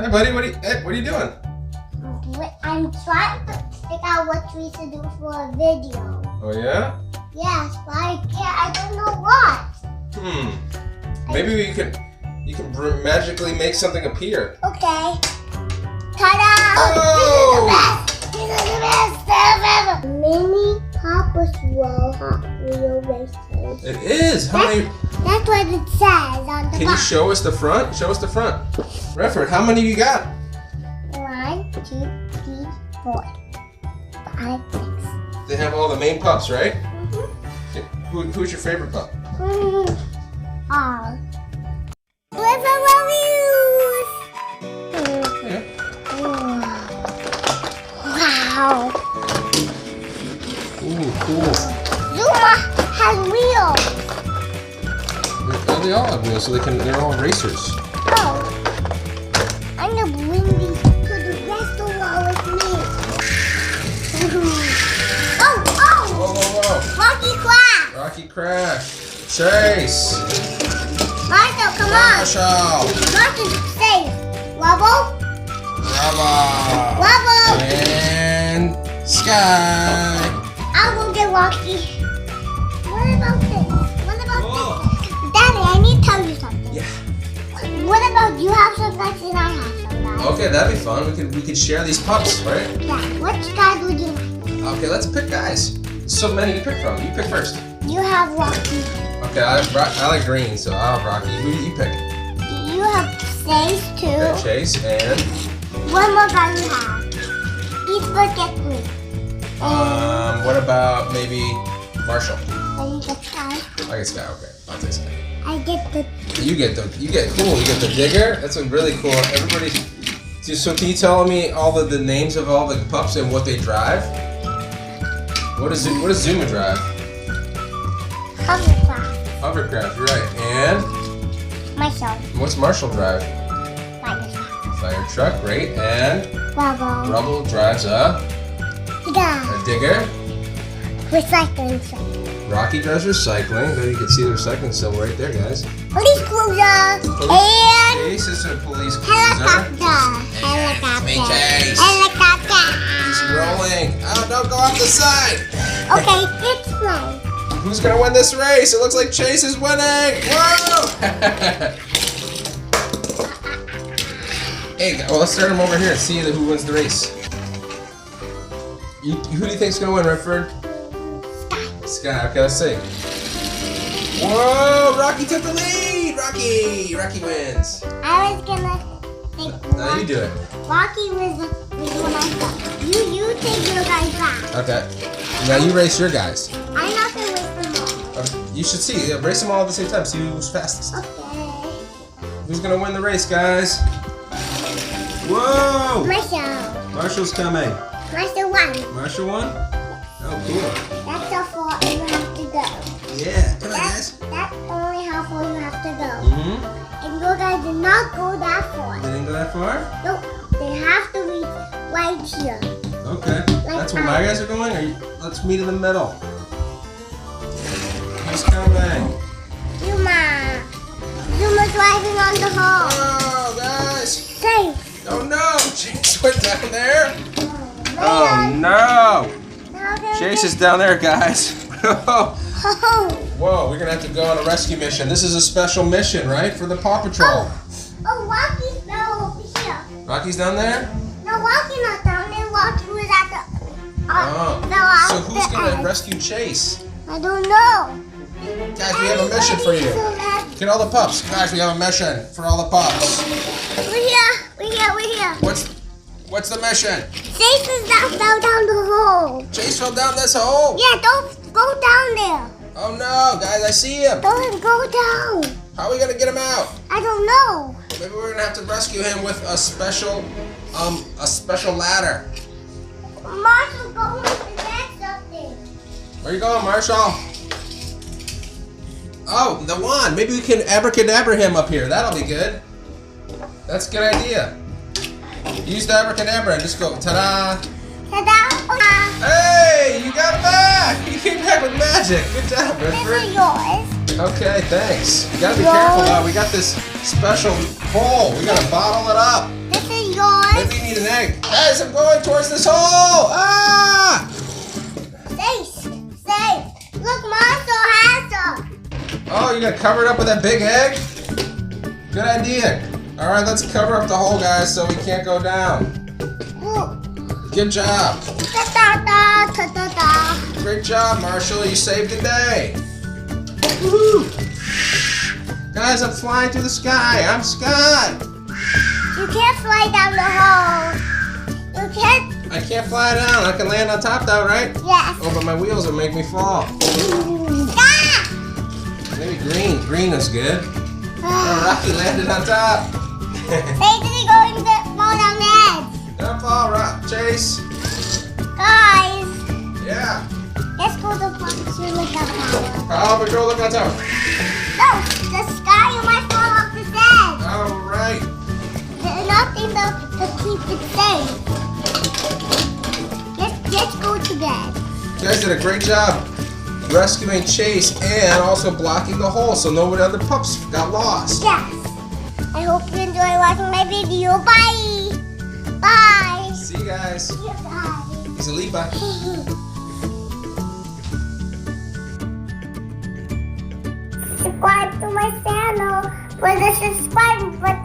Hi, buddy. What are you doing? I'm trying to figure out what we should do for a video. Oh yeah? Yes, but I don't know what. Maybe you can magically make something appear. Okay. Ta-da! Oh! This is the best stuff ever. Mini Paw Patrol Hot Wheel Racers. It is. How many? That's what it says on the Can you box. show us the front? Show us the front. Redford, how many you got? 1, 2, 3, 4, 5, 6. They have all the main pups, right? Mm-hmm. Who's your favorite pup? All. With the reviews. Yeah. Wow. Ooh, cool. Zuma has wheels. They all have wheels, so they're all racers. Oh. I'm gonna bring these to the restaurant with me. Oh! Whoa. Rocky Crash! Rocky Crash. Chase. Marshall, come on! Marshall. Marshall, safe. Wobble? Bravo. Wobble! And Sky. I will get Rocky. What about this? What about Whoa. this? Daddy, I need to tell you something. Yeah. What about you have some guys and I have some guys? Okay, that'd be fun. We could share these pups, right? Yeah. Which guy would you like? Okay, let's pick guys. There's so many to pick from. You pick first. You have Rocky. Okay, I like green, so I'll have Rocky. Who do you pick? You have Chase too. Okay, Chase and One more guy you have. Each bird gets green. what about maybe Marshall? And you get Sky. I get Sky. Okay, I'll take Sky. I get the. You get cool. You get the digger. That's a really cool. Everybody. So can you tell me all the names of all the pups and what they drive? What does Zuma drive? Hovercraft. Hovercraft. You're right. And Myself. what's Marshall drive? Myself. Fire truck. Great. And Bubble. Rubble drives a Yeah. digger. Recycling truck. Rocky drives recycling. There you can see the recycling symbol right there, guys. Police cruiser. And Chase is a police cruiser. helicopter. It's me, Chase. Helicopter. He's rolling. Oh, don't go off the side. Okay, it's fine. Who's gonna win this race? It looks like Chase is winning. Whoa! Hey, well, let's start him over here and see who wins the race. Who do you think's gonna win, Redford? Sky. Okay, let's see. Whoa! Rocky took the lead. Rocky wins. I was gonna take Now you do it. Rocky was when I thought. You take your guys back. Okay. Now you race your guys. I'm not gonna race them all. You should see. Race them all at the same time. See who's fastest. Okay. Who's gonna win the race, guys? Whoa! Marshall. Marshall's coming. Marshall won. Marshall won? Oh, cool. That's how far you have to go. Yeah. Come on, guys. That's only how far you have to go. Mm-hmm. And your guys did not go that far. They didn't go that far? Nope. They have to reach right here. Okay. That's where my guys are going? Let's meet in the middle. Who's coming? Zuma's driving on the hole. Oh, guys. Safe. Oh, no. Chase went down there. Oh, Oh, no. now they're Chase is down there, guys. Oh. Whoa, we're gonna have to go on a rescue mission. This is a special mission, right? For the Paw Patrol. Oh, Rocky's now over here. Rocky's down there? No, Rocky not down there. Rocky was at the. So who's gonna rescue Chase? I don't know. Guys, we have a mission for you. Get all the pups. Guys, we have a mission for all the pups. We're here. What's the mission? Chase is fell down the hole. Chase fell down this hole. Yeah, don't go down there. Oh no, guys, I see him. Don't go down. How are we gonna get him out? I don't know. Maybe we're gonna have to rescue him with a special ladder. Marshall, go and get something. Where you going, Marshall? Oh, the wand. Maybe we can abracadabra him up here. That'll be good. That's a good idea. Use the abracadabra and just go, ta-da. Ta-da. Hey, you got back. You came back with magic. Good job, These Redford. are yours. Okay, thanks. You gotta be careful now. We got this special bowl. We gotta bottle it up. This is Guys, I'm going towards this hole! Ah! Safe. Look, Marshall has them. Oh, you're gonna cover it up with that big egg? Good idea. Alright, let's cover up the hole, guys, so we can't go down. Good job. Great job, Marshall. You saved the day. Woo! Guys, I'm flying through the sky. I'm Sky. You can't fly down the hole. You can't. I can't fly down. I can land on top, though, right? Yes. Oh, but my wheels will make me fall. Ah! Maybe green. Green is good. Oh, Rocky landed on top. Basically going to fall down the edge. Don't fall, Rock. Chase. Guys, Yeah. let's go to Paw Patrol. Paw Patrol, look on top. No, the sky, you might fall off the bed. All right. There's nothing to keep it safe. Let's go to bed. You guys did a great job rescuing Chase and also blocking the hole so no other pups got lost. Yes. I hope you enjoy watching my video. Bye. Bye. See you guys. Bye. Isalipa. Subscribe to my channel. Put the subscribe button.